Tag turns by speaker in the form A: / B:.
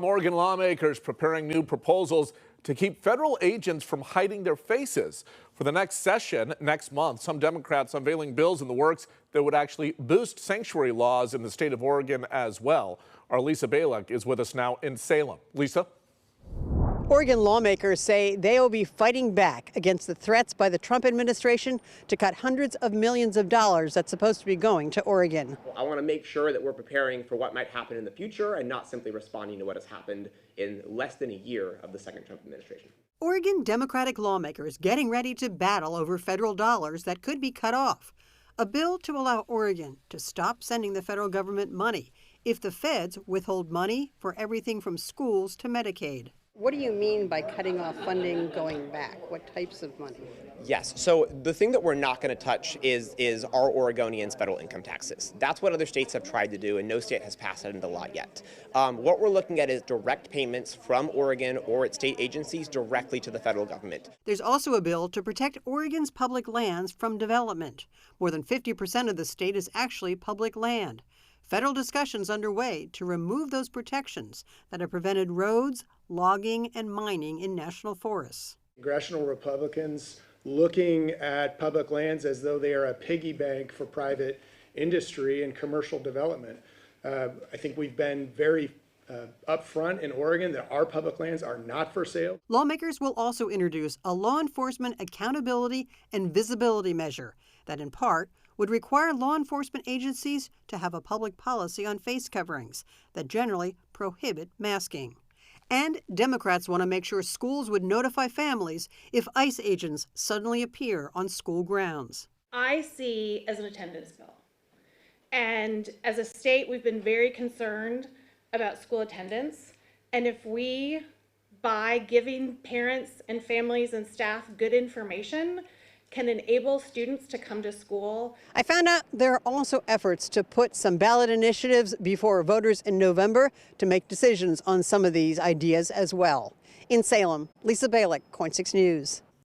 A: Oregon lawmakers preparing new proposals to keep federal agents from hiding their faces. For the next session next month, some Democrats unveiling bills in the works that would actually boost sanctuary laws in the state of Oregon as well. Our Lisa Balick is with us now in Salem. Lisa?
B: Oregon lawmakers say they will be fighting back against the threats by the Trump administration to cut hundreds of millions of dollars that's supposed to be going to Oregon.
C: I want to make sure that we're preparing for what might happen in the future and not simply responding to what has happened in less than a year of the second Trump administration.
B: Oregon Democratic lawmakers getting ready to battle over federal dollars that could be cut off. A bill to allow Oregon to stop sending the federal government money if the feds withhold money for everything from schools to Medicaid. What do you mean by cutting off funding going back? What types of money?
C: Yes, so the thing that we're not going to touch is our Oregonians' federal income taxes. That's what other states have tried to do, and no state has passed it into law yet. What we're looking at is direct payments from Oregon or its state agencies directly to the federal government.
B: There's also a bill to protect Oregon's public lands from development. More than 50% of the state is actually public land. Federal discussions underway to remove those protections that have prevented roads, logging, and mining in national forests.
D: Congressional Republicans looking at public lands as though they are a piggy bank for private industry and commercial development. I think we've been very upfront in Oregon that our public lands are not for sale.
B: Lawmakers will also introduce a law enforcement accountability and visibility measure that in part would require law enforcement agencies to have a public policy on face coverings that generally prohibit masking. And Democrats want to make sure schools would notify families if ICE agents suddenly appear on school grounds.
E: I see as an attendance bill. And as a state, we've been very concerned about school attendance. And if we, by giving parents and families and staff good information, can enable students to come to school.
B: I found out there are also efforts to put some ballot initiatives before voters in November to make decisions on some of these ideas as well. In Salem, Lisa Balick, KOIN 6 News.